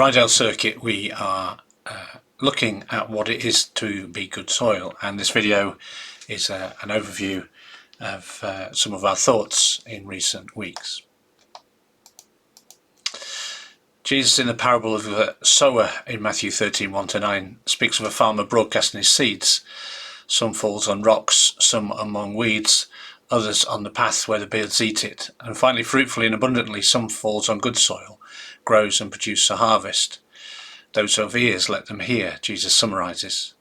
Ryedale circuit, we are looking at what it is to be good soil, and this video is an overview of some of our thoughts in recent weeks. Jesus, in the parable of the sower in Matthew 13:1-9, speaks of a farmer broadcasting his seeds. Some falls on rocks, some among weeds, others on the path where the birds eat it, and finally, fruitfully and abundantly, some falls on good soil, grows and produces a harvest. Those who have ears, let them hear, Jesus summarises.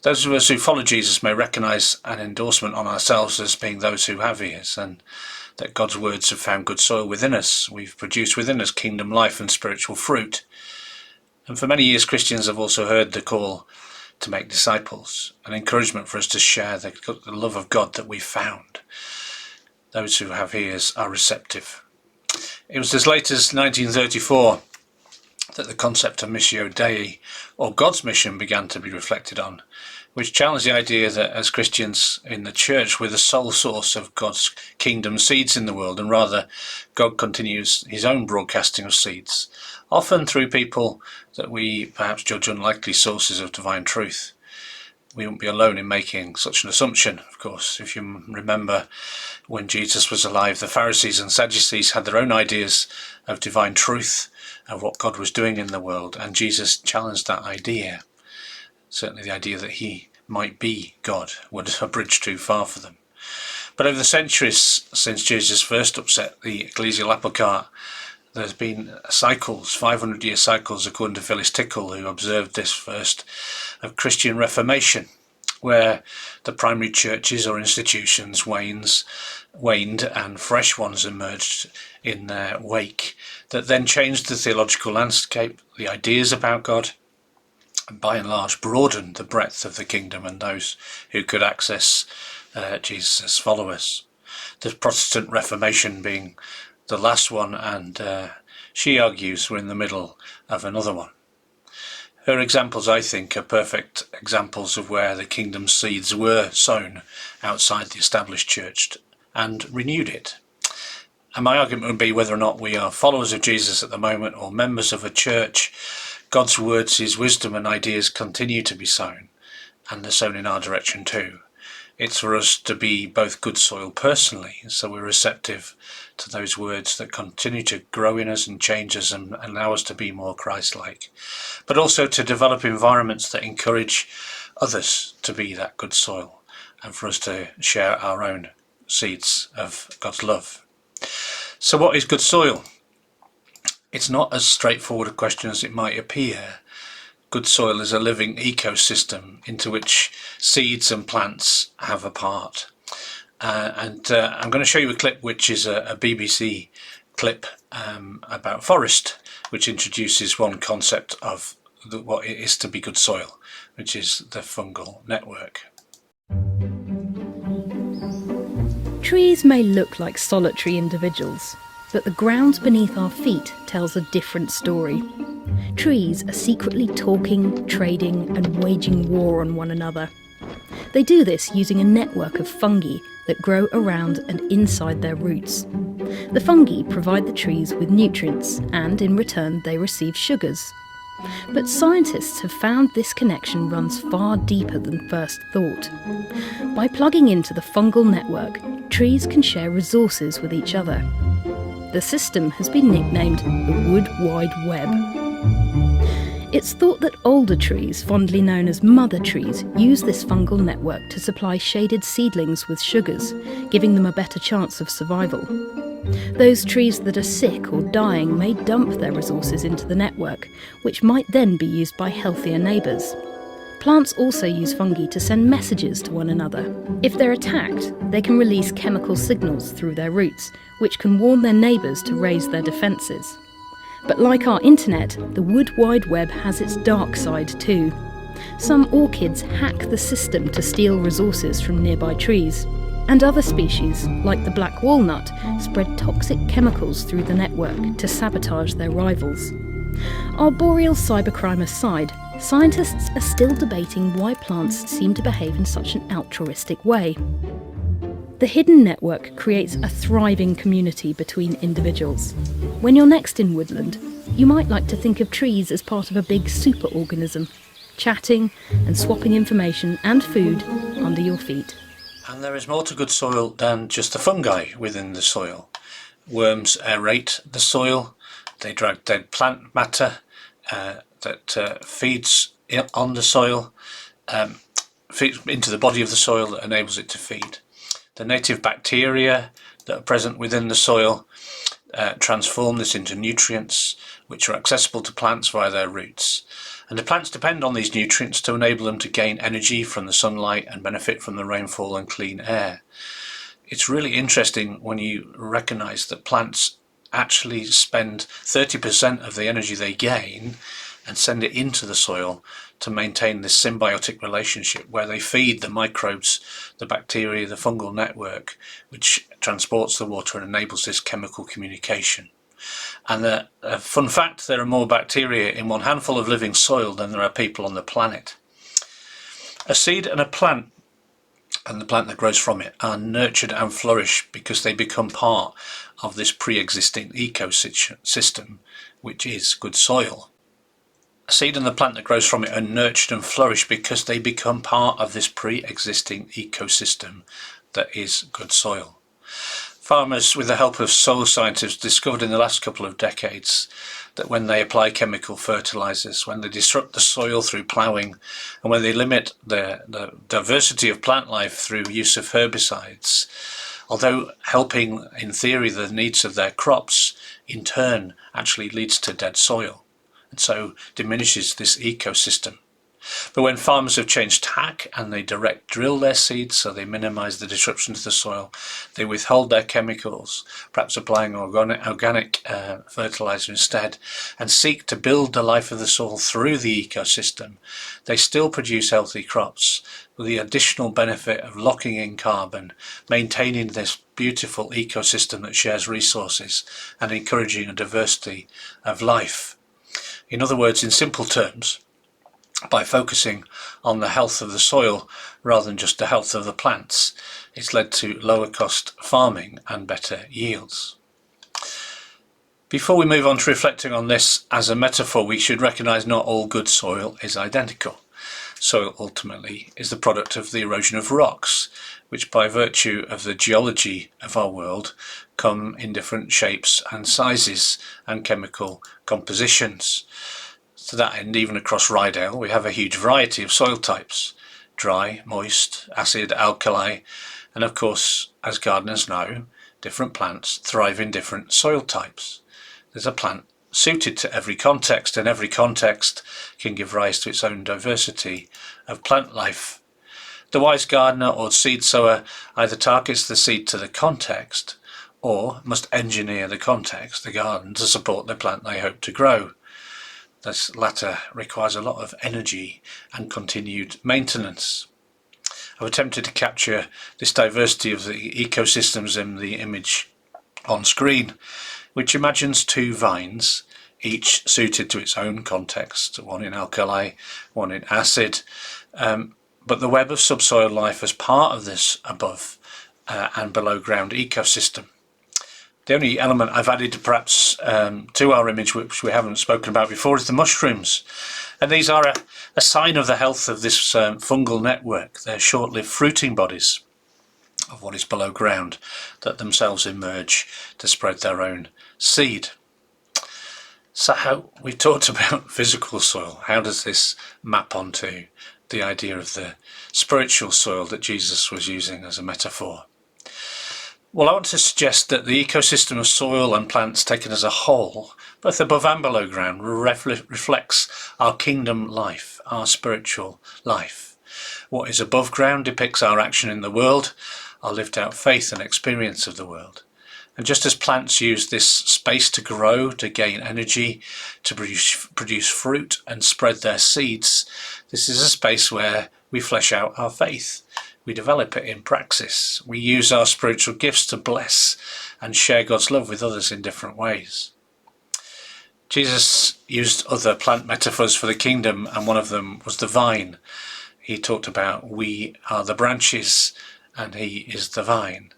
Those of us who follow Jesus may recognise an endorsement on ourselves as being those who have ears, and that God's words have found good soil within us. We've produced within us kingdom life and spiritual fruit. And for many years, Christians have also heard the call to make disciples, an encouragement for us to share the love of God that we've found. Those who have ears are receptive. It was as late as 1934 that the concept of Missio Dei, or God's mission, began to be reflected on, which challenged the idea that as Christians in the church, we're the sole source of God's kingdom seeds in the world, and rather God continues his own broadcasting of seeds, often through people that we perhaps judge unlikely sources of divine truth. We won't be alone in making such an assumption, of course. If you remember, when Jesus was alive, the Pharisees and Sadducees had their own ideas of divine truth, of what God was doing in the world, and Jesus challenged that idea. Certainly the idea that he might be God was a bridge too far for them. But over the centuries since Jesus first upset the ecclesial apple cart, there's been cycles, 500-year cycles, according to Phyllis Tickle, who observed this first, of Christian Reformation, where the primary churches or institutions waned and fresh ones emerged in their wake, that then changed the theological landscape, the ideas about God, and by and large broadened the breadth of the kingdom and those who could access Jesus' followers. The Protestant Reformation being the last one, and she argues we're in the middle of another one. Her examples, I think, are perfect examples of where the kingdom's seeds were sown outside the established church and renewed it. And my argument would be, whether or not we are followers of Jesus at the moment or members of a church, God's words, his wisdom and ideas continue to be sown, and they're sown in our direction too. It's for us to be both good soil personally, so we're receptive to those words that continue to grow in us and change us and allow us to be more Christ-like, but also to develop environments that encourage others to be that good soil, and for us to share our own seeds of God's love. So what is good soil? It's not as straightforward a question as it might appear. Good soil is a living ecosystem into which seeds and plants have a part. I'm going to show you a clip which is a BBC clip about forest, which introduces one concept of what it is to be good soil, which is the fungal network. Trees may look like solitary individuals, but the ground beneath our feet tells a different story. Trees are secretly talking, trading, and waging war on one another. They do this using a network of fungi that grow around and inside their roots. The fungi provide the trees with nutrients, and in return they receive sugars. But scientists have found this connection runs far deeper than first thought. By plugging into the fungal network, trees can share resources with each other. The system has been nicknamed the Wood Wide Web. It's thought that older trees, fondly known as mother trees, use this fungal network to supply shaded seedlings with sugars, giving them a better chance of survival. Those trees that are sick or dying may dump their resources into the network, which might then be used by healthier neighbours. Plants also use fungi to send messages to one another. If they're attacked, they can release chemical signals through their roots, which can warn their neighbours to raise their defences. But like our internet, the Wood Wide Web has its dark side too. Some orchids hack the system to steal resources from nearby trees, and other species, like the black walnut, spread toxic chemicals through the network to sabotage their rivals. Arboreal cybercrime aside, scientists are still debating why plants seem to behave in such an altruistic way. The hidden network creates a thriving community between individuals. When you're next in woodland, you might like to think of trees as part of a big superorganism, chatting and swapping information and food under your feet. And there is more to good soil than just the fungi within the soil. Worms aerate the soil, they drag dead plant matter that feeds on the soil, feeds into the body of the soil that enables it to feed. The native bacteria that are present within the soil transform this into nutrients which are accessible to plants via their roots. And the plants depend on these nutrients to enable them to gain energy from the sunlight and benefit from the rainfall and clean air. It's really interesting when you recognise that plants actually spend 30% of the energy they gain and send it into the soil to maintain this symbiotic relationship where they feed the microbes, the bacteria, the fungal network, which transports the water and enables this chemical communication. And a fun fact, there are more bacteria in one handful of living soil than there are people on the planet. A seed and a plant, and the plant that grows from it, are nurtured and flourish because they become part of this pre-existing ecosystem, which is good soil. A seed and the plant that grows from it are nurtured and flourish because they become part of this pre-existing ecosystem that is good soil. Farmers, with the help of soil scientists, discovered in the last couple of decades that when they apply chemical fertilizers, when they disrupt the soil through ploughing, and when they limit the diversity of plant life through use of herbicides, although helping in theory the needs of their crops, in turn actually leads to dead soil, and so diminishes this ecosystem. But when farmers have changed tack and they direct drill their seeds so they minimise the disruption to the soil, they withhold their chemicals, perhaps applying organic fertiliser instead, and seek to build the life of the soil through the ecosystem, they still produce healthy crops with the additional benefit of locking in carbon, maintaining this beautiful ecosystem that shares resources and encouraging a diversity of life. In other words, in simple terms, by focusing on the health of the soil rather than just the health of the plants, it's led to lower cost farming and better yields. Before we move on to reflecting on this as a metaphor, we should recognise not all good soil is identical. Soil ultimately is the product of the erosion of rocks, which by virtue of the geology of our world come in different shapes and sizes and chemical compositions. To that end, even across Ryedale, we have a huge variety of soil types: dry, moist, acid, alkali, and of course, as gardeners know, different plants thrive in different soil types. There's a plant suited to every context, and every context can give rise to its own diversity of plant life. The wise gardener or seed sower either targets the seed to the context or must engineer the context, the garden, to support the plant they hope to grow. This latter requires a lot of energy and continued maintenance. I've attempted to capture this diversity of the ecosystems in the image on screen, which imagines two vines, each suited to its own context, one in alkali, one in acid, but the web of subsoil life as part of this above and below ground ecosystem. The only element I've added perhaps to our image, which we haven't spoken about before, is the mushrooms. And these are a sign of the health of this fungal network. They're short-lived fruiting bodies of what is below ground that themselves emerge to spread their own seed. So we've talked about physical soil. How does this map onto the idea of the spiritual soil that Jesus was using as a metaphor? Well, I want to suggest that the ecosystem of soil and plants taken as a whole, both above and below ground, reflects our kingdom life, our spiritual life. What is above ground depicts our action in the world, our lived out faith and experience of the world. And just as plants use this space to grow, to gain energy, to produce fruit and spread their seeds, this is a space where we flesh out our faith. We develop it in praxis. We use our spiritual gifts to bless and share God's love with others in different ways. Jesus used other plant metaphors for the kingdom, and one of them was the vine. He talked about we are the branches and he is the vine.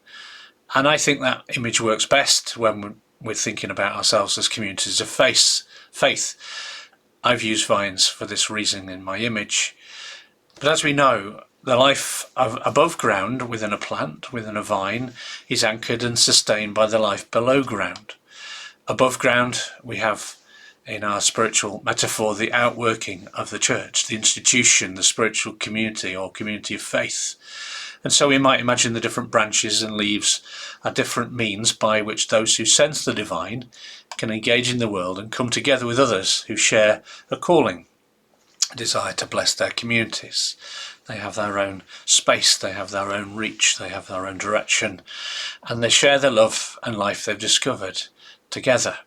And I think that image works best when we're thinking about ourselves as communities of faith. I've used vines for this reason in my image. But as we know, the life above ground within a plant, within a vine, is anchored and sustained by the life below ground. Above ground, we have, in our spiritual metaphor, the outworking of the church, the institution, the spiritual community or community of faith. And so we might imagine the different branches and leaves are different means by which those who sense the divine can engage in the world and come together with others who share a calling, a desire to bless their communities. They have their own space, they have their own reach, they have their own direction, and they share the love and life they've discovered together.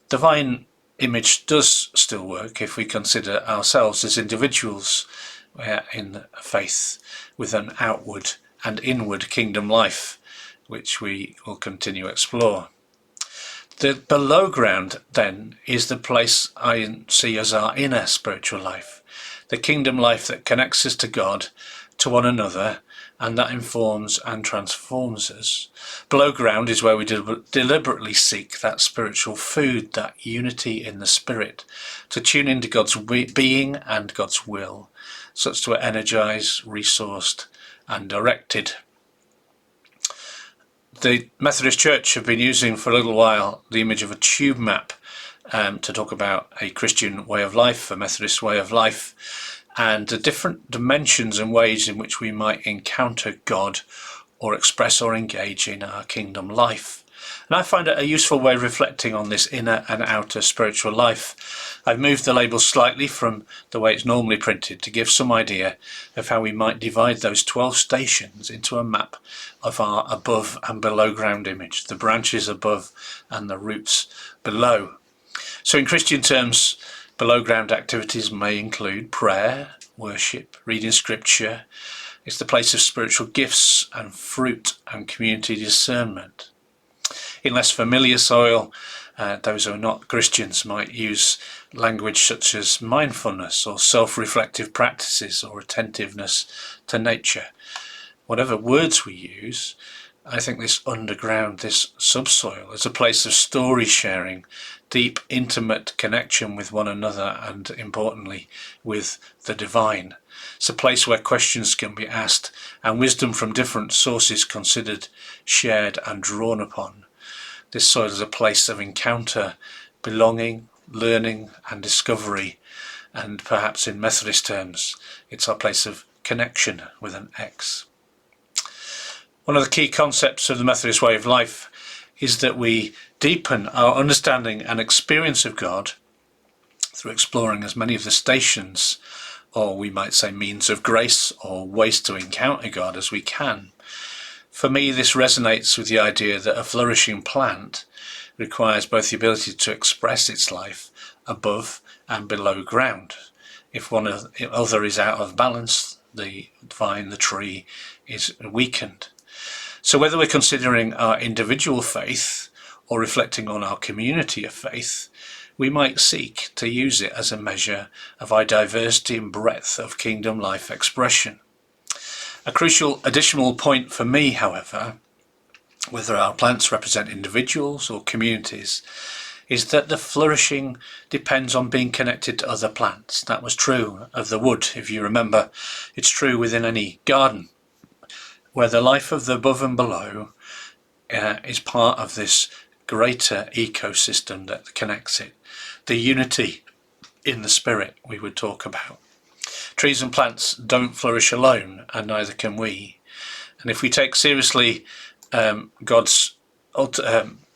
Divine image does still work if we consider ourselves as individuals in faith with an outward and inward kingdom life, which we will continue to explore. The below ground then is the place I see as our inner spiritual life, the kingdom life that connects us to God, to one another, and that informs and transforms us. Below ground is where we deliberately seek that spiritual food, that unity in the spirit, to tune into God's being and God's will, such to energize, resourced, and directed. The Methodist Church have been using for a little while the image of a tube map to talk about a Christian way of life, a Methodist way of life, and the different dimensions and ways in which we might encounter God or express or engage in our kingdom life. And I find it a useful way of reflecting on this inner and outer spiritual life. I've moved the label slightly from the way it's normally printed to give some idea of how we might divide those 12 stations into a map of our above and below ground image, the branches above and the roots below. So in Christian terms, below ground activities may include prayer, worship, reading scripture. It's the place of spiritual gifts and fruit and community discernment. In less familiar soil, those who are not Christians might use language such as mindfulness or self-reflective practices or attentiveness to nature. Whatever words we use, I think this underground, this subsoil, is a place of story sharing, deep, intimate connection with one another and, importantly, with the divine. It's a place where questions can be asked and wisdom from different sources considered, shared and drawn upon. This soil is a place of encounter, belonging, learning and discovery, and perhaps in Methodist terms, it's our place of connection with an X. One of the key concepts of the Methodist way of life is that we deepen our understanding and experience of God through exploring as many of the stations, or we might say means of grace or ways to encounter God as we can. For me, this resonates with the idea that a flourishing plant requires both the ability to express its life above and below ground. If one other is out of balance, the vine, the tree, is weakened. So whether we're considering our individual faith or reflecting on our community of faith, we might seek to use it as a measure of our diversity and breadth of kingdom life expression. A crucial additional point for me, however, whether our plants represent individuals or communities, is that the flourishing depends on being connected to other plants. That was true of the wood, if you remember. It's true within any garden, where the life of the above and below is part of this greater ecosystem that connects it. The unity in the spirit we would talk about. Trees and plants don't flourish alone, and neither can we. And if we take seriously the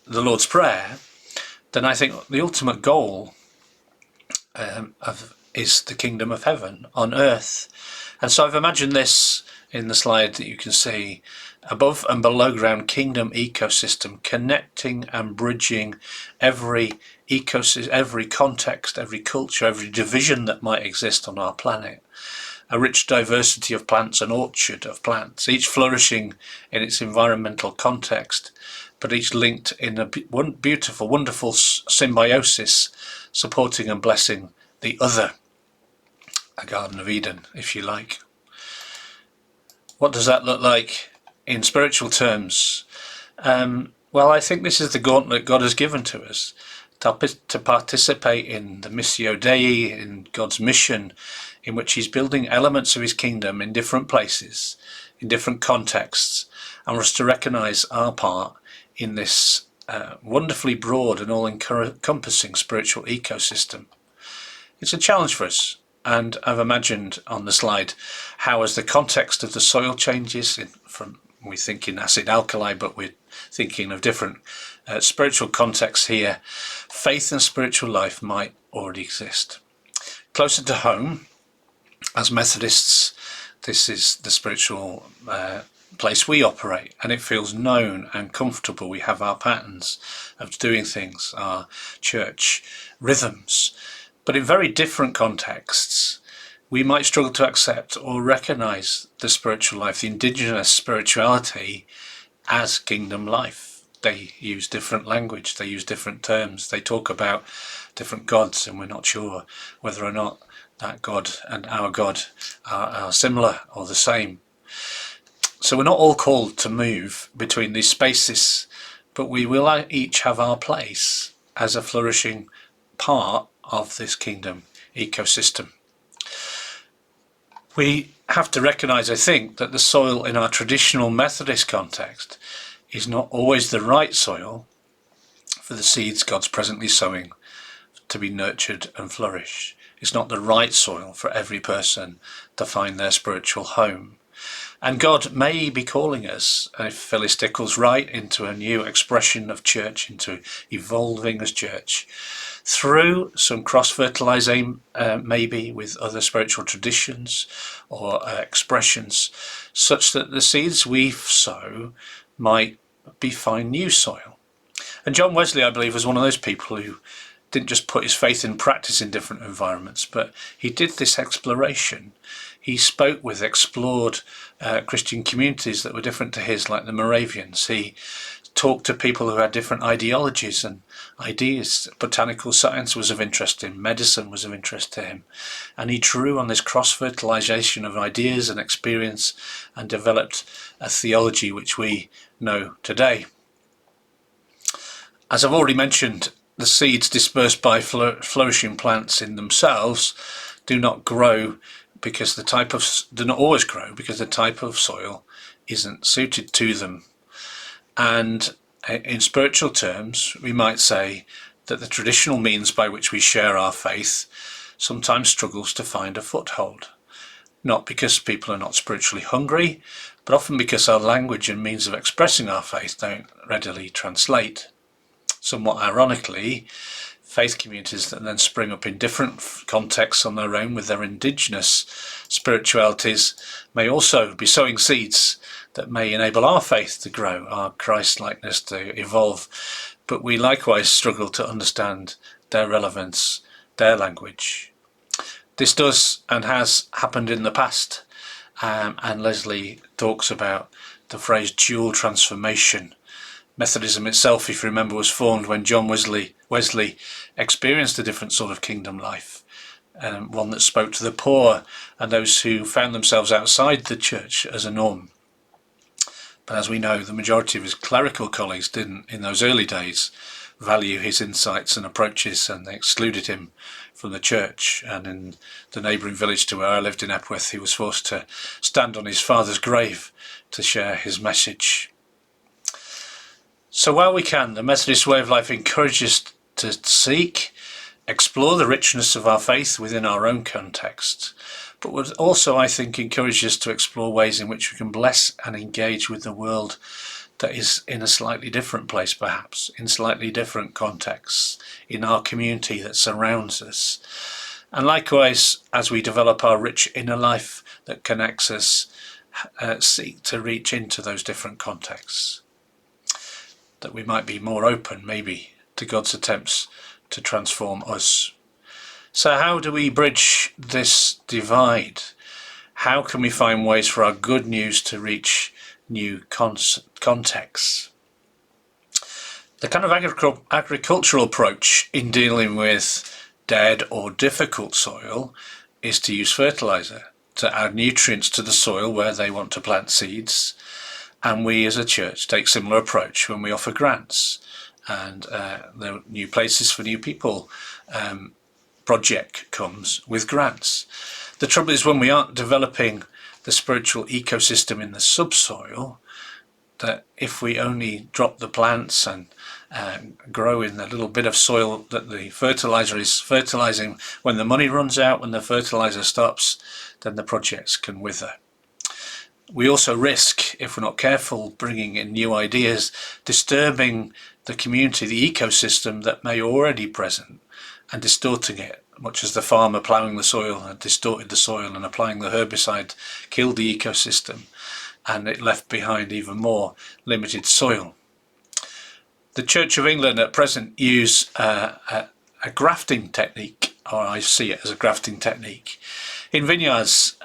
Lord's Prayer, then I think the ultimate goal is the kingdom of heaven on earth. And so I've imagined this in the slide that you can see, above and below ground kingdom ecosystem, connecting and bridging every ecosystem, every context, every culture, every division that might exist on our planet. A rich diversity of plants, an orchard of plants, each flourishing in its environmental context, but each linked in a beautiful, wonderful symbiosis, supporting and blessing the other. A Garden of Eden, if you like. What does that look like in spiritual terms? Well, I think this is the gauntlet God has given to us, to participate in the Missio Dei, in God's mission, in which he's building elements of his kingdom in different places, in different contexts, and for us to recognise our part in this wonderfully broad and all-encompassing spiritual ecosystem. It's a challenge for us, and I've imagined on the slide how, as the context of the soil changes, we think in acid alkali, but we're thinking of different spiritual contexts here, faith and spiritual life might already exist. Closer to home, as Methodists, this is the spiritual place we operate, and it feels known and comfortable. We have our patterns of doing things, our church rhythms. But in very different contexts, we might struggle to accept or recognise the spiritual life, the indigenous spirituality, as kingdom life. They use different language, they use different terms, they talk about different gods, and we're not sure whether or not that God and our God are similar or the same. So we're not all called to move between these spaces, but we will each have our place as a flourishing part of this kingdom ecosystem. We have to recognise, I think, that the soil in our traditional Methodist context is not always the right soil for the seeds God's presently sowing to be nurtured and flourish. It's not the right soil for every person to find their spiritual home. And God may be calling us, if Phyllis Stickle's right, into a new expression of church, into evolving as church, through some cross-fertilizing, maybe with other spiritual traditions or expressions, such that the seeds we sow might find new soil. And John Wesley, I believe, was one of those people who didn't just put his faith in practice in different environments, but he did this exploration. He spoke with, explored Christian communities that were different to his, like the Moravians. He talked to people who had different ideologies and ideas. Botanical science was of interest to him, medicine was of interest to him, and he drew on this cross-fertilization of ideas and experience and developed a theology which we know today. As I've already mentioned, the seeds dispersed by flourishing plants in themselves do not always grow because the type of soil isn't suited to them. And in spiritual terms, we might say that the traditional means by which we share our faith sometimes struggles to find a foothold. Not because people are not spiritually hungry, but often because our language and means of expressing our faith don't readily translate. Somewhat ironically, faith communities that then spring up in different contexts on their own with their indigenous spiritualities may also be sowing seeds that may enable our faith to grow, our Christ-likeness to evolve, but we likewise struggle to understand their relevance, their language. This does and has happened in the past, and Leslie talks about the phrase dual transformation. Methodism itself, if you remember, was formed when John Wesley experienced a different sort of kingdom life, one that spoke to the poor and those who found themselves outside the church as a norm. But as we know, the majority of his clerical colleagues didn't, in those early days, value his insights and approaches, and they excluded him from the church. And in the neighbouring village to where I lived in Epworth, he was forced to stand on his father's grave to share his message. So while we can, the Methodist way of life encourages us to seek, explore the richness of our faith within our own context, but would also, I think, encourage us to explore ways in which we can bless and engage with the world that is in a slightly different place, perhaps, in slightly different contexts, in our community that surrounds us. And likewise, as we develop our rich inner life that connects us, seek to reach into those different contexts, that we might be more open, maybe, to God's attempts to transform us. So how do we bridge this divide? How can we find ways for our good news to reach new contexts? The kind of agricultural approach in dealing with dead or difficult soil is to use fertilizer. to add nutrients to the soil where they want to plant seeds. And we as a church take similar approach when we offer grants and the New Places for New People project comes with grants. The trouble is, when we aren't developing the spiritual ecosystem in the subsoil, that if we only drop the plants and grow in the little bit of soil that the fertilizer is fertilizing, when the money runs out, when the fertilizer stops, then the projects can wither. We also risk, if we're not careful, bringing in new ideas, disturbing the community, the ecosystem that may already present, and distorting it, much as the farmer ploughing the soil had distorted the soil and applying the herbicide killed the ecosystem, and it left behind even more limited soil. The Church of England at present use a grafting technique, or I see it as a grafting technique. In vineyards,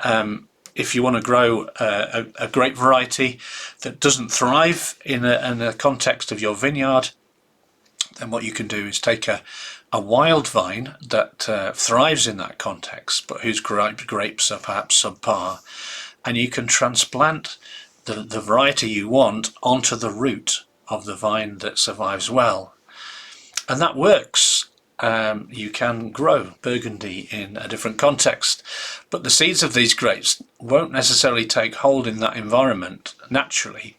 if you want to grow a grape variety that doesn't thrive in a context of your vineyard, then what you can do is take a wild vine that thrives in that context, but whose grapes are perhaps subpar, and you can transplant the variety you want onto the root of the vine that survives well. And that works. You can grow Burgundy in a different context, but the seeds of these grapes won't necessarily take hold in that environment naturally,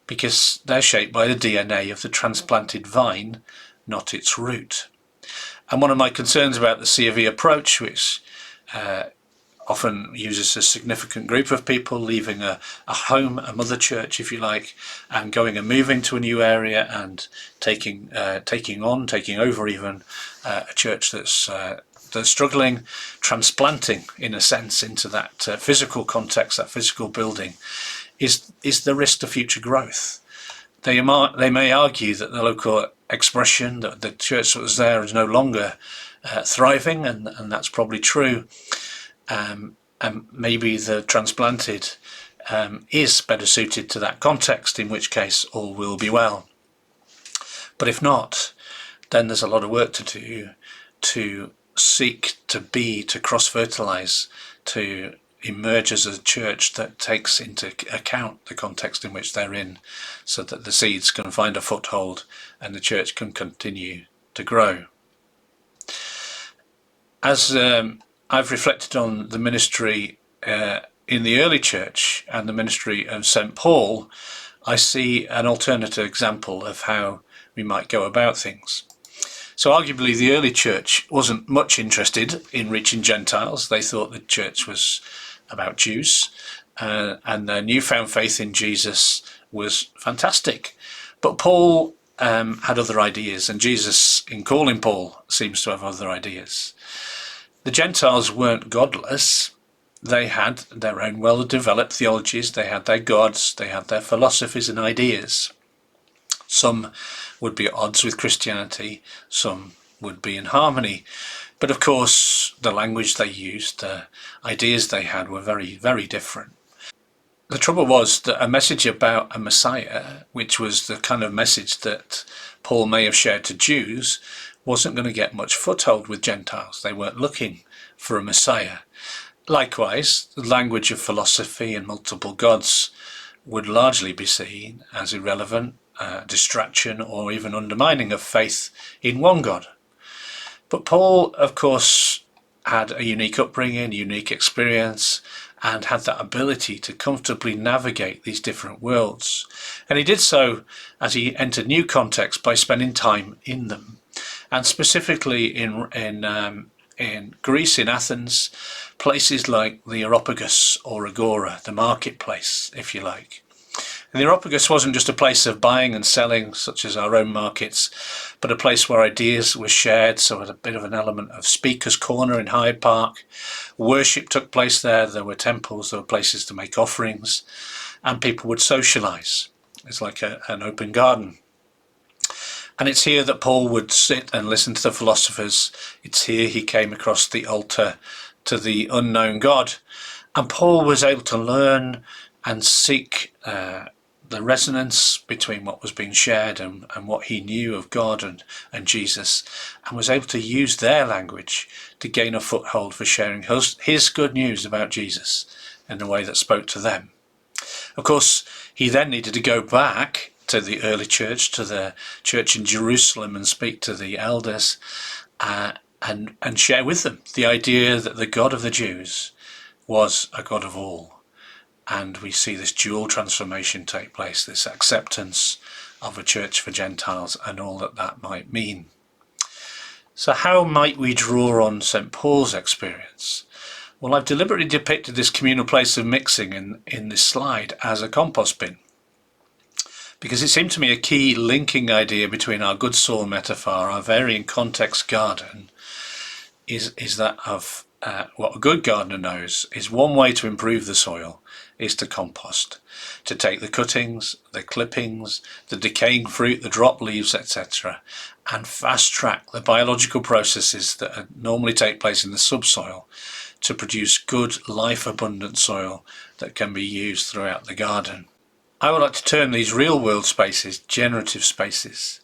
because they're shaped by the DNA of the transplanted vine, not its root. And one of my concerns about the C of E approach, which often uses a significant group of people leaving a home, a mother church if you like, and going and moving to a new area and taking over even a church that's struggling, transplanting in a sense into that physical context, that physical building, is the risk to future growth. They may argue that the local expression, that the church that was there is no longer thriving, and that's probably true. And maybe the transplanted is better suited to that context, in which case all will be well. But if not, then there's a lot of work to do to seek to cross-fertilize, to emerge as a church that takes into account the context in which they're in, so that the seeds can find a foothold and the church can continue to grow. As I've reflected on the ministry in the early church and the ministry of St. Paul, I see an alternative example of how we might go about things. So arguably the early church wasn't much interested in reaching Gentiles. They thought the church was about Jews, and their newfound faith in Jesus was fantastic. But Paul had other ideas, and Jesus, in calling Paul, seems to have other ideas. The Gentiles weren't godless. They had their own well-developed theologies, they had their gods, they had their philosophies and ideas. Some would be at odds with Christianity, some would be in harmony. But of course, the language they used, the ideas they had were very, very different. The trouble was that a message about a Messiah, which was the kind of message that Paul may have shared to Jews, wasn't going to get much foothold with Gentiles. They weren't looking for a Messiah. Likewise, the language of philosophy and multiple gods would largely be seen as irrelevant, distraction, or even undermining of faith in one God. But Paul, of course, had a unique upbringing, unique experience, and had that ability to comfortably navigate these different worlds. And he did so as he entered new contexts by spending time in them. And specifically in Greece, in Athens, places like the Areopagus or Agora, the marketplace, if you like. And the Areopagus wasn't just a place of buying and selling, such as our own markets, but a place where ideas were shared, so it had a bit of an element of Speaker's Corner in Hyde Park. Worship took place there, there were temples, there were places to make offerings, and people would socialise. It's like an open garden. And it's here that Paul would sit and listen to the philosophers. It's here he came across the altar to the unknown God. And Paul was able to learn and seek the resonance between what was being shared and what he knew of God and Jesus, and was able to use their language to gain a foothold for sharing his good news about Jesus in a way that spoke to them. Of course, he then needed to go back to the early church, to the church in Jerusalem, and speak to the elders and share with them the idea that the God of the Jews was a God of all. And we see this dual transformation take place, this acceptance of a church for Gentiles and all that that might mean. So how might we draw on St. Paul's experience? Well, I've deliberately depicted this communal place of mixing in this slide as a compost bin, because it seemed to me a key linking idea between our good soil metaphor, our varying context garden, is that of what a good gardener knows is one way to improve the soil is to compost, to take the cuttings, the clippings, the decaying fruit, the drop leaves, etc., and fast track the biological processes that normally take place in the subsoil to produce good, life-abundant soil that can be used throughout the garden. I would like to term these real-world spaces generative spaces.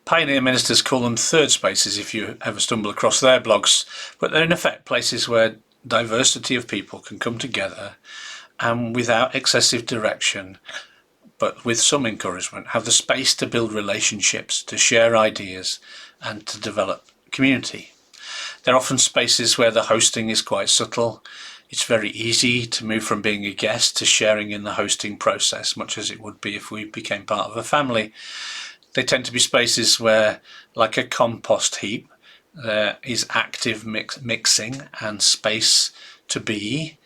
Pioneer ministers call them third spaces if you ever stumble across their blogs, but they're in effect places where diversity of people can come together and without excessive direction, but with some encouragement, have the space to build relationships, to share ideas and to develop community. They're often spaces where the hosting is quite subtle. It's very easy to move from being a guest to sharing in the hosting process, much as it would be if we became part of a family. They tend to be spaces where, like a compost heap, there is active mixing and space to be,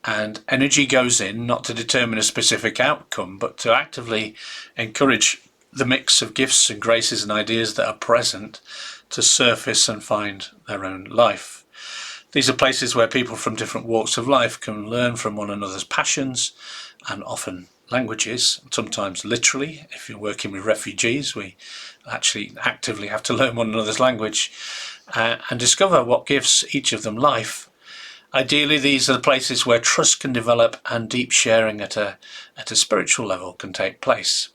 and energy goes in not to determine a specific outcome, but to actively encourage the mix of gifts and graces and ideas that are present to surface and find their own life. These are places where people from different walks of life can learn from one another's passions and often languages, sometimes literally. If you're working with refugees, we actually actively have to learn one another's language and discover what gives each of them life. Ideally, these are the places where trust can develop and deep sharing at a spiritual level can take place.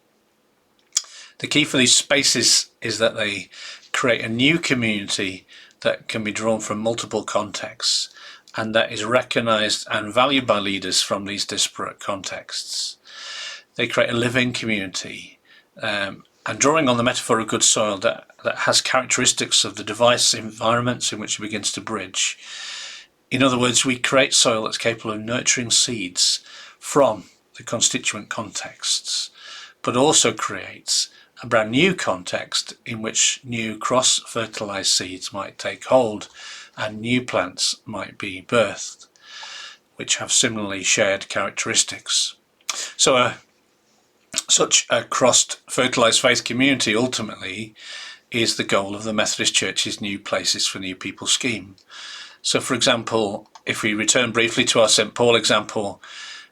The key for these spaces is that they create a new community that can be drawn from multiple contexts and that is recognised and valued by leaders from these disparate contexts. They create a living community, and drawing on the metaphor of good soil that has characteristics of the device environments in which it begins to bridge. In other words, we create soil that's capable of nurturing seeds from the constituent contexts, but also creates a brand new context in which new cross-fertilized seeds might take hold and new plants might be birthed, which have similarly shared characteristics. So such a cross-fertilized faith community ultimately is the goal of the Methodist Church's New Places for New People scheme. So, for example, if we return briefly to our St. Paul example,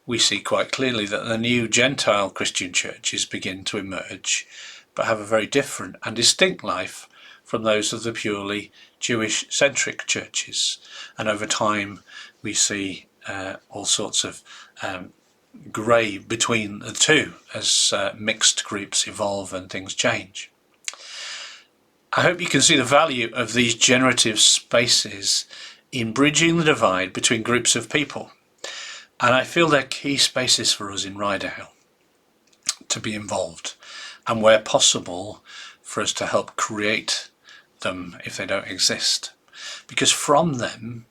we see quite clearly that the new Gentile Christian churches begin to emerge, but have a very different and distinct life from those of the purely Jewish-centric churches. And over time, we see all sorts of grey between the two as mixed groups evolve and things change. I hope you can see the value of these generative spaces in bridging the divide between groups of people. And I feel they're key spaces for us in Ryedale to be involved, and where possible for us to help create them if they don't exist. Because from them,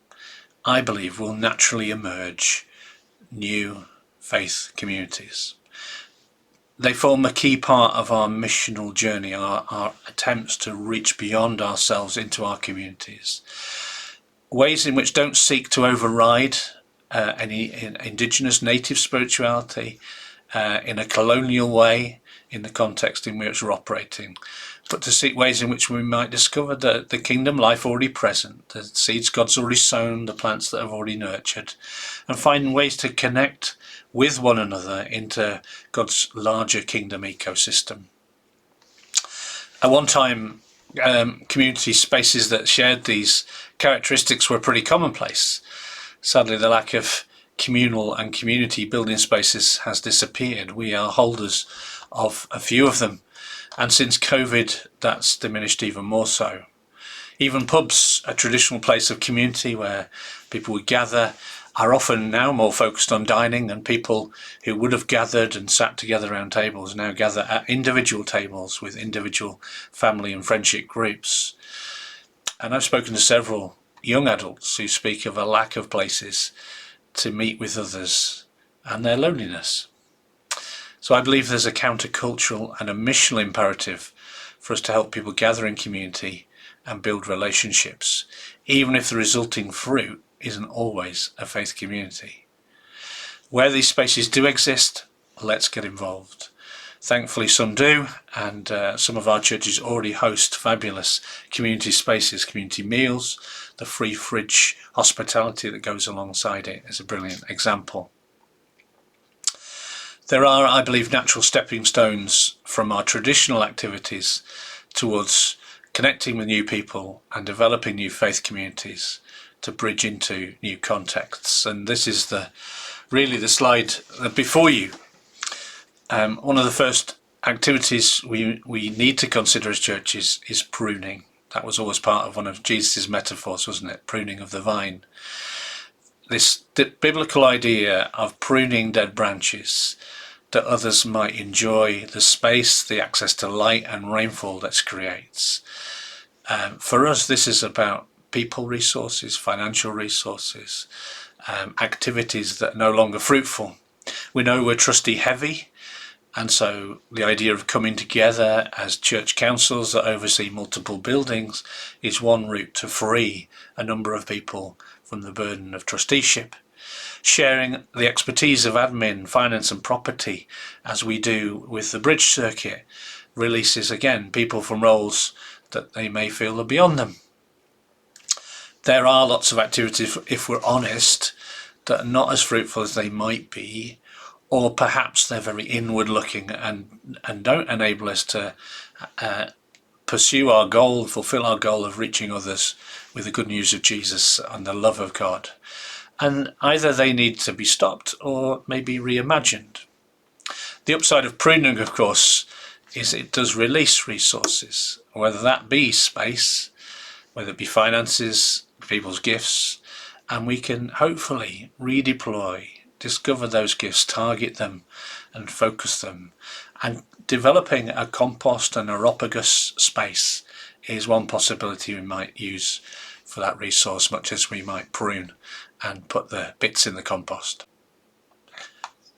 I believe, will naturally emerge new faith communities. They form a key part of our missional journey, our attempts to reach beyond ourselves into our communities. Ways in which don't seek to override any indigenous native spirituality in a colonial way in the context in which we're operating, but to seek ways in which we might discover the kingdom life already present, the seeds God's already sown, the plants that have already nurtured, and find ways to connect with one another into God's larger kingdom ecosystem. At one time, community spaces that shared these characteristics were pretty commonplace. Sadly, the lack of communal and community building spaces has disappeared. We are holders of a few of them, and since COVID that's diminished even more so. Even pubs, a traditional place of community where people would gather, are often now more focused on dining, and people who would have gathered and sat together around tables now gather at individual tables with individual family and friendship groups. And I've spoken to several young adults who speak of a lack of places to meet with others and their loneliness. So I believe there's a countercultural and a missional imperative for us to help people gather in community and build relationships, even if the resulting fruit isn't always a faith community. Where these spaces do exist, let's get involved. Thankfully some do, and some of our churches already host fabulous community spaces, community meals. The free fridge hospitality that goes alongside it is a brilliant example. There are, I believe, natural stepping stones from our traditional activities towards connecting with new people and developing new faith communities to bridge into new contexts. And this is really the slide before you. One of the first activities we need to consider as churches is pruning. That was always part of one of Jesus' metaphors, wasn't it? Pruning of the vine. This biblical idea of pruning dead branches that others might enjoy the space, the access to light and rainfall that creates. For us, this is about people resources, financial resources, activities that are no longer fruitful. We know we're trustee heavy, and so the idea of coming together as church councils that oversee multiple buildings is one route to free a number of people from the burden of trusteeship. Sharing the expertise of admin, finance and property, as we do with the bridge circuit, releases again people from roles that they may feel are beyond them. There are lots of activities, if we're honest, that are not as fruitful as they might be, or perhaps they're very inward looking and don't enable us to pursue our goal, fulfill our goal of reaching others with the good news of Jesus and the love of God. And either they need to be stopped or maybe reimagined. The upside of pruning, of course, is it does release resources, whether that be space, whether it be finances, people's gifts, and we can hopefully redeploy, discover those gifts, target them and focus them. And developing a compost and aeropagus space is one possibility we might use for that resource, much as we might prune and put the bits in the compost.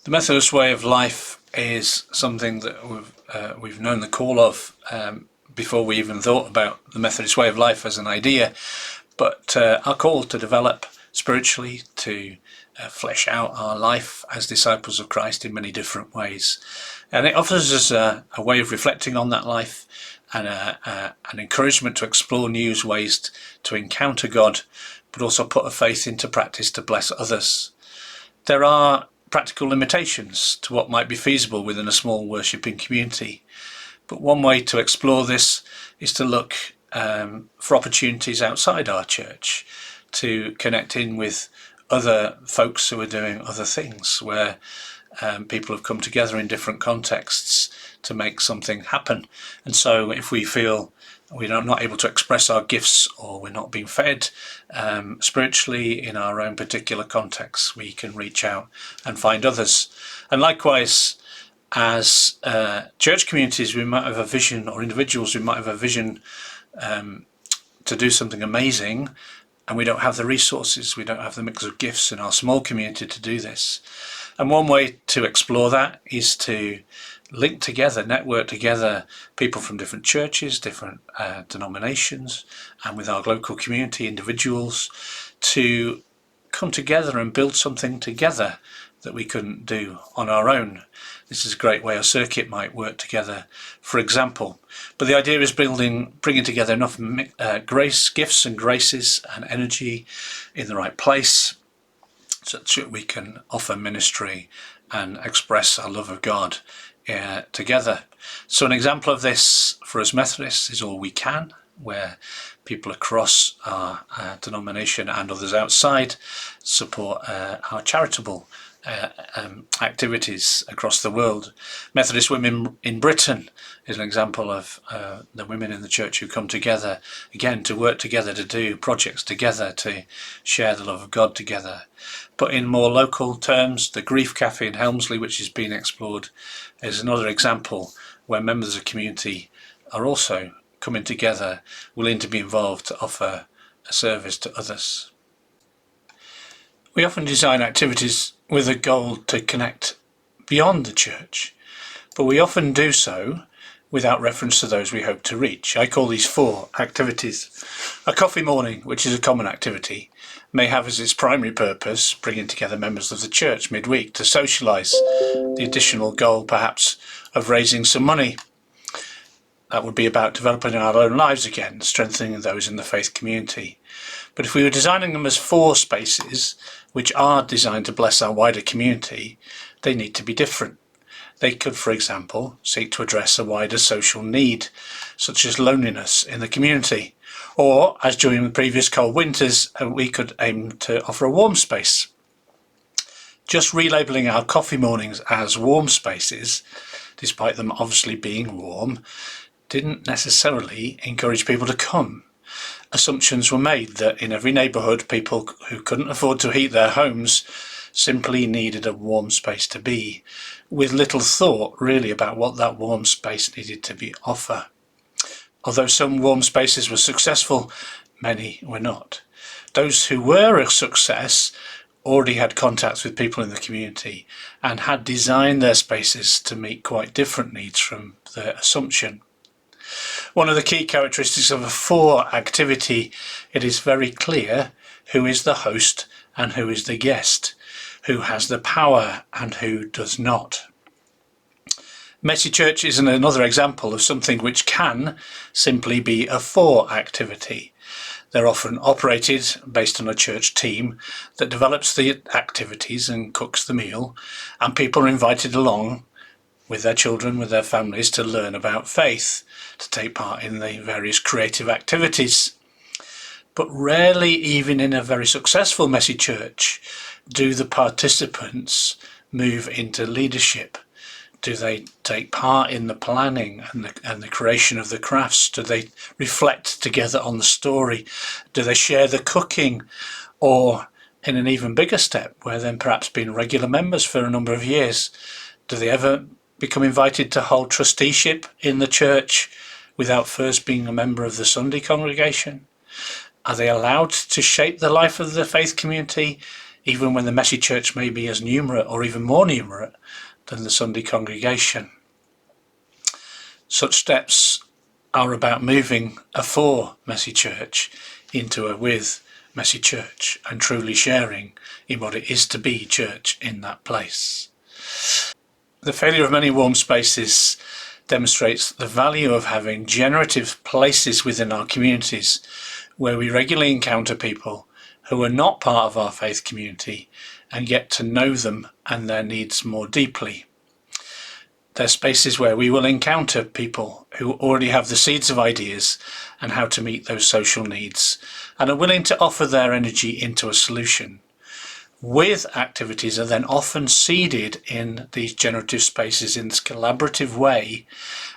The Methodist way of life is something that we've known the call of before we even thought about the Methodist way of life as an idea, but our call to develop spiritually, to flesh out our life as disciples of Christ in many different ways. And it offers us a way of reflecting on that life and an encouragement to explore new ways to encounter God, but also put a faith into practice to bless others. There are practical limitations to what might be feasible within a small worshipping community, but one way to explore this is to look for opportunities outside our church, to connect in with other folks who are doing other things, where people have come together in different contexts to make something happen. And so if we feel we're not able to express our gifts, or we're not being fed spiritually in our own particular context, we can reach out and find others. And likewise, as church communities, we might have a vision, or individuals, we might have a vision to do something amazing, and we don't have the resources, we don't have the mix of gifts in our small community to do this. And one way to explore that is to link together, network together people from different churches, different denominations, and with our local community, individuals, to come together and build something together that we couldn't do on our own. This is a great way a circuit might work together, for example. But the idea is bringing together enough grace, gifts and graces and energy in the right place, so that we can offer ministry and express our love of God together. So an example of this for us Methodists is All We Can, where people across our denomination and others outside support our charitable activities across the world. Methodist Women in Britain is an example of the women in the church who come together, again, to work together, to do projects together, to share the love of God together. But in more local terms, the Grief Cafe in Helmsley, which is being explored, is another example where members of the community are also coming together, willing to be involved to offer a service to others. We often design activities with a goal to connect beyond the church, but we often do so without reference to those we hope to reach. I call these 4 activities. A coffee morning, which is a common activity, may have as its primary purpose bringing together members of the church midweek to socialise, the additional goal perhaps of raising some money. That would be about developing our own lives again, strengthening those in the faith community. But if we were designing them as 4 spaces, which are designed to bless our wider community, they need to be different. They could, for example, seek to address a wider social need, such as loneliness in the community. Or, as during the previous cold winters, we could aim to offer a warm space. Just relabelling our coffee mornings as warm spaces, despite them obviously being warm, didn't necessarily encourage people to come. Assumptions were made that in every neighbourhood, people who couldn't afford to heat their homes simply needed a warm space to be, with little thought really about what that warm space needed to be offer. Although some warm spaces were successful, many were not. Those who were a success already had contacts with people in the community and had designed their spaces to meet quite different needs from their assumption. One of the key characteristics of a 4 activity, it is very clear who is the host and who is the guest, who has the power and who does not. Messy Church is another example of something which can simply be a 4 activity. They're often operated based on a church team that develops the activities and cooks the meal, and people are invited along with their children, with their families, to learn about faith, to take part in the various creative activities. But rarely, even in a very successful Messy Church, do the participants move into leadership. Do they take part in the planning and the creation of the crafts? Do they reflect together on the story? Do they share the cooking? Or, in an even bigger step, where they've perhaps been regular members for a number of years, do they ever become invited to hold trusteeship in the church without first being a member of the Sunday congregation? Are they allowed to shape the life of the faith community, even when the Messy Church may be as numerate or even more numerate than the Sunday congregation? Such steps are about moving a 4 Messy Church into a with Messy Church and truly sharing in what it is to be church in that place. The failure of many warm spaces demonstrates the value of having generative places within our communities where we regularly encounter people who are not part of our faith community and get to know them and their needs more deeply. They're spaces where we will encounter people who already have the seeds of ideas and how to meet those social needs and are willing to offer their energy into a solution. With activities are then often seeded in these generative spaces in this collaborative way,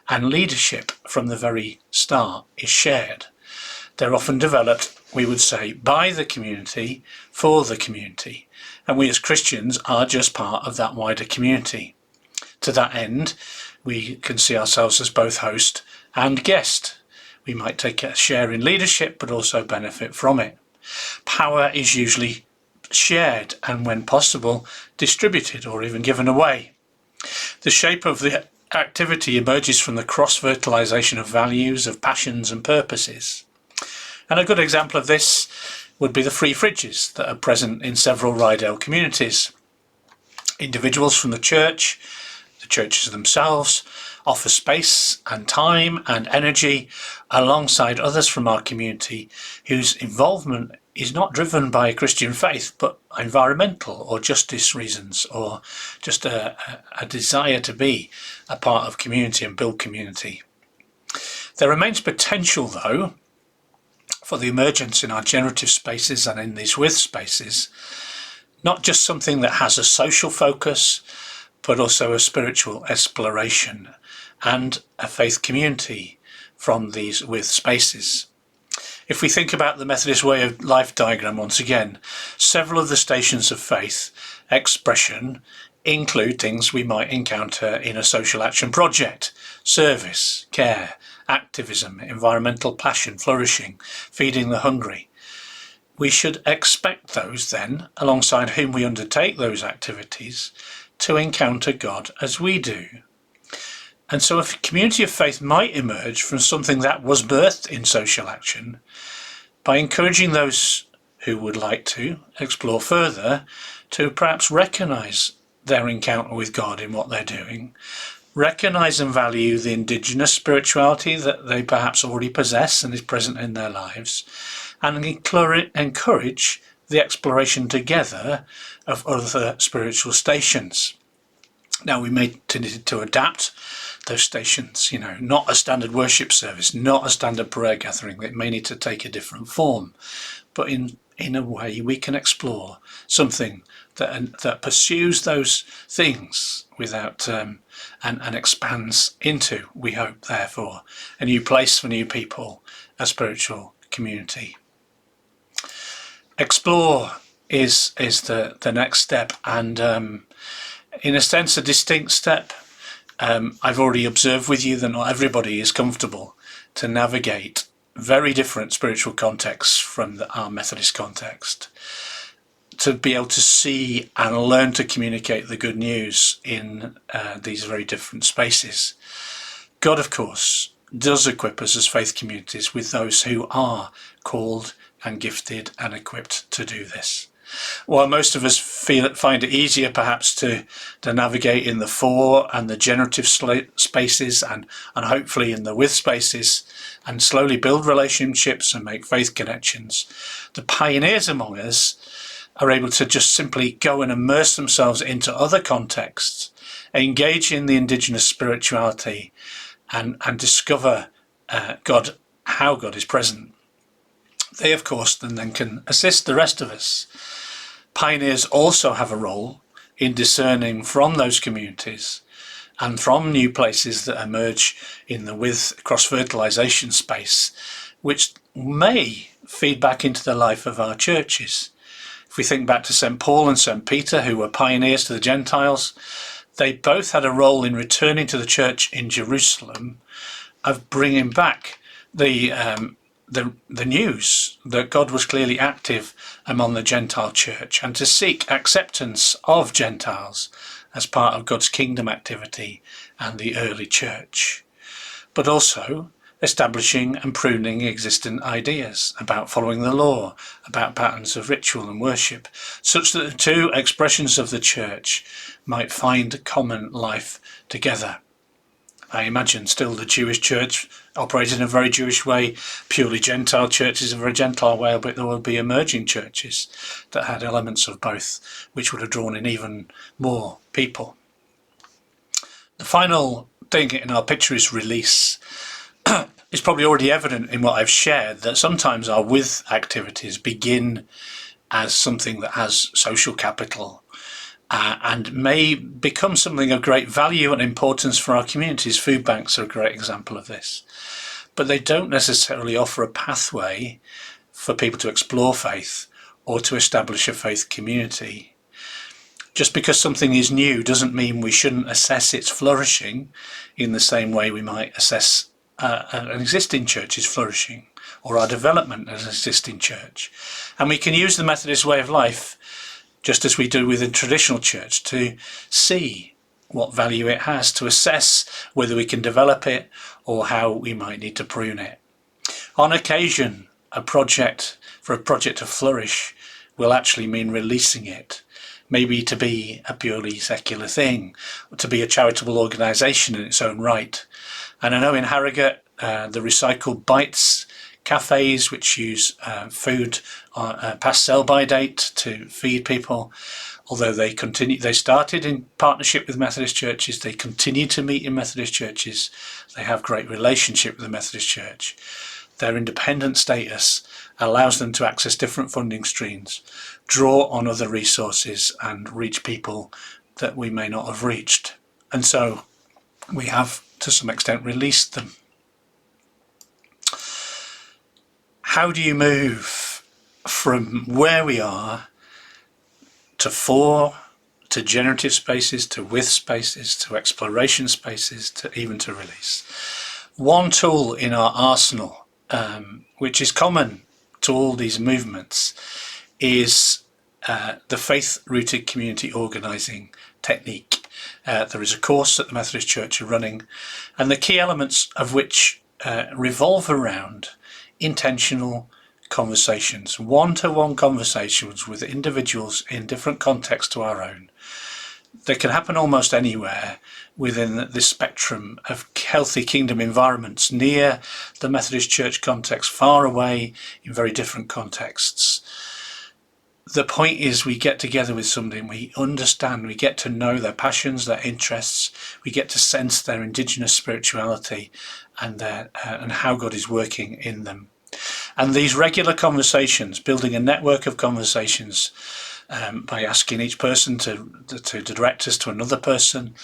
and leadership from the very start is shared. They're often developed, we would say, by the community, for the community, and we as Christians are just part of that wider community. To that end, we can see ourselves as both host and guest. We might take a share in leadership, but also benefit from it. Power is usually shared and, when possible, distributed or even given away. The shape of the activity emerges from the cross-fertilisation of values, of passions and purposes. And a good example of this would be the free fridges that are present in several Ryedale communities. Individuals from the churches themselves, offer space and time and energy alongside others from our community whose involvement is not driven by Christian faith, but environmental or justice reasons, or just a desire to be a part of community and build community. There remains potential, though, for the emergence in our generative spaces and in these with spaces, not just something that has a social focus, but also a spiritual exploration and a faith community from these with spaces. If we think about the Methodist way of life diagram once again, several of the stations of faith expression include things we might encounter in a social action project: service, care, activism, environmental passion, flourishing, feeding the hungry. We should expect those then, alongside whom we undertake those activities, to encounter God as we do. And so a community of faith might emerge from something that was birthed in social action by encouraging those who would like to explore further to perhaps recognise their encounter with God in what they're doing, recognise and value the indigenous spirituality that they perhaps already possess and is present in their lives, and encourage the exploration together of other spiritual stations. Now, we may tend to adapt those stations, not a standard worship service, not a standard prayer gathering. It may need to take a different form, but in a way we can explore something that pursues those things without and expands into, we hope, therefore, a new place for new people, a spiritual community. Explore is the next step, and in a sense a distinct step. I've already observed with you that not everybody is comfortable to navigate very different spiritual contexts from our Methodist context, to be able to see and learn to communicate the good news in these very different spaces. God, of course, does equip us as faith communities with those who are called and gifted and equipped to do this. While most of us find it easier perhaps to navigate in the for and the generative spaces and hopefully in the with spaces, and slowly build relationships and make faith connections, the pioneers among us are able to just simply go and immerse themselves into other contexts, engage in the indigenous spirituality, and discover how God is present. They, of course, then can assist the rest of us. Pioneers also have a role in discerning from those communities and from new places that emerge in the with cross-fertilisation space, which may feed back into the life of our churches. If we think back to St. Paul and St. Peter, who were pioneers to the Gentiles, they both had a role in returning to the church in Jerusalem of bringing back the news that God was clearly active among the Gentile church, and to seek acceptance of Gentiles as part of God's kingdom activity and the early church, but also establishing and pruning existing ideas about following the law, about patterns of ritual and worship, such that the two expressions of the church might find common life together. I imagine still the Jewish church operated in a very Jewish way, purely Gentile churches in a very Gentile way, but there will be emerging churches that had elements of both, which would have drawn in even more people. The final thing in our picture is release. It's probably already evident in what I've shared that sometimes our with activities begin as something that has social capital, and may become something of great value and importance for our communities. Food banks are a great example of this. But they don't necessarily offer a pathway for people to explore faith or to establish a faith community. Just because something is new doesn't mean we shouldn't assess its flourishing in the same way we might assess an existing church's flourishing or our development as an existing church. And we can use the Methodist way of life, just as we do with the traditional church, to see what value it has, to assess whether we can develop it or how we might need to prune it. On occasion, for a project to flourish will actually mean releasing it, maybe to be a purely secular thing, or to be a charitable organisation in its own right. And I know in Harrogate, the Recycled Bites cafes, which use food past sell-by date to feed people, although they started in partnership with Methodist churches, they continue to meet in Methodist churches, they have great relationship with the Methodist church. their independent status allows them to access different funding streams, draw on other resources and reach people that we may not have reached. And so we have, to some extent, released them. How do you move from where we are to for, to generative spaces, to with spaces, to exploration spaces, to even to release? One tool in our arsenal, which is common to all these movements, is the faith-rooted community organising technique. There is a course that the Methodist Church are running, and the key elements of which revolve around intentional conversations, one-to-one conversations with individuals in different contexts to our own. They can happen almost anywhere within this spectrum of healthy kingdom environments, near the Methodist Church context, far away in very different contexts. The point is, we get together with somebody and we understand, we get to know their passions, their interests, we get to sense their indigenous spirituality and how God is working in them. And these regular conversations, building a network of conversations, by asking each person to direct us to another person,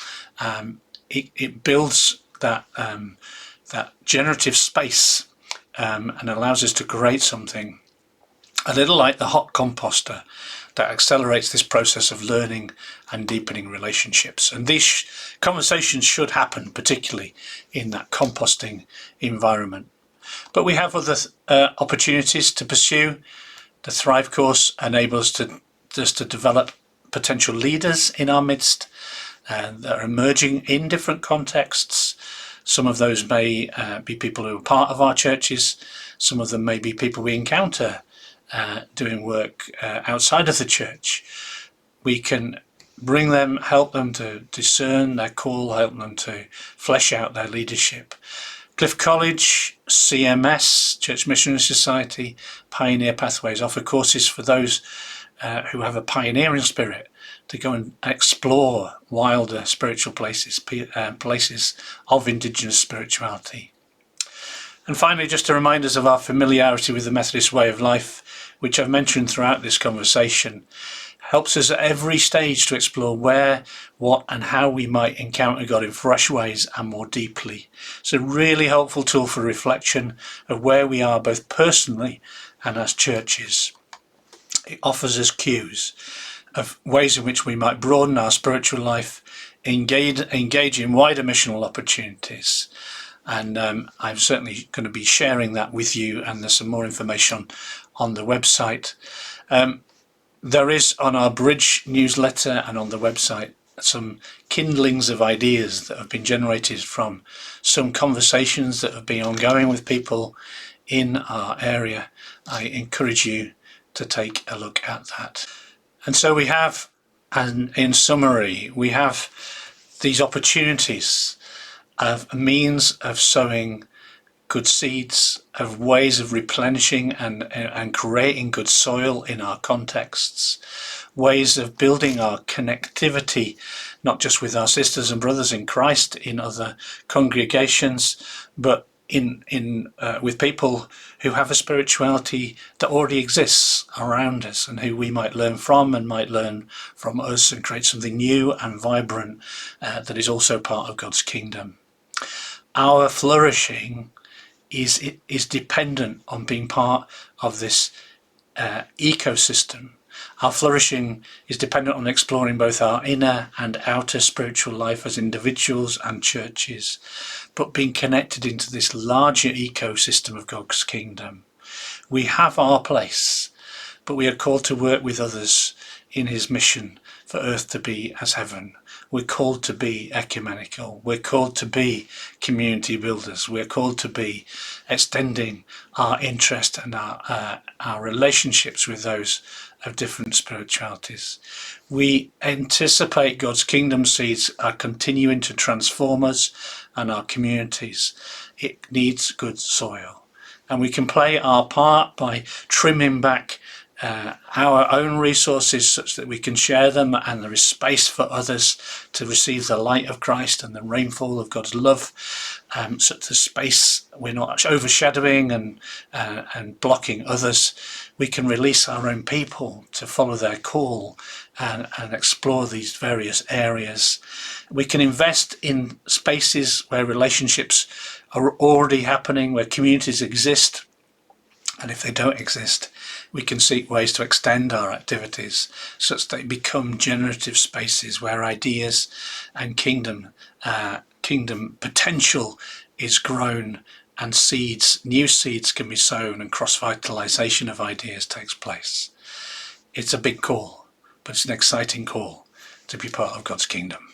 it builds that generative space and allows us to create something a little like the hot composter that accelerates this process of learning and deepening relationships. And these conversations should happen particularly in that composting environment. But we have other opportunities to pursue. The Thrive course enables us to develop potential leaders in our midst that are emerging in different contexts. Some of those may be people who are part of our churches. Some of them may be people we encounter doing work outside of the church. We can bring them, help them to discern their call, help them to flesh out their leadership. Cliff College, CMS, Church Missionary Society, Pioneer Pathways offer courses for those who have a pioneering spirit to go and explore wilder spiritual places, places of indigenous spirituality. And finally, just to remind us of our familiarity with the Methodist way of life, which I've mentioned throughout this conversation, helps us at every stage to explore where, what and how we might encounter God in fresh ways and more deeply. It's a really helpful tool for reflection of where we are both personally and as churches. It offers us cues of ways in which we might broaden our spiritual life, engage in wider missional opportunities. And I'm certainly going to be sharing that with you, and there's some more information on the website. There is on our Bridge newsletter and on the website some kindlings of ideas that have been generated from some conversations that have been ongoing with people in our area. I encourage you to take a look at that. And so we have, and in summary, we have these opportunities of a means of sowing good seeds, of ways of replenishing and creating good soil in our contexts, ways of building our connectivity, not just with our sisters and brothers in Christ in other congregations, but with people who have a spirituality that already exists around us and who we might learn from and might learn from us and create something new and vibrant that is also part of God's kingdom. Our flourishing is dependent on being part of this ecosystem. Our flourishing is dependent on exploring both our inner and outer spiritual life as individuals and churches, but being connected into this larger ecosystem of God's kingdom. We have our place, but we are called to work with others in his mission for earth to be as heaven. We're called to be ecumenical. We're called to be community builders. We're called to be extending our interest and our relationships with those of different spiritualities. We anticipate God's kingdom seeds are continuing to transform us and our communities. It needs good soil. And we can play our part by trimming back our own resources such that we can share them, and there is space for others to receive the light of Christ and the rainfall of God's love, such a space we're not overshadowing and blocking others. We can release our own people to follow their call and explore these various areas. We can invest in spaces where relationships are already happening, where communities exist. And if they don't exist, we can seek ways to extend our activities such that they become generative spaces where ideas and kingdom potential is grown, and new seeds can be sown, and cross-fertilization of ideas takes place. It's a big call, but it's an exciting call to be part of God's kingdom.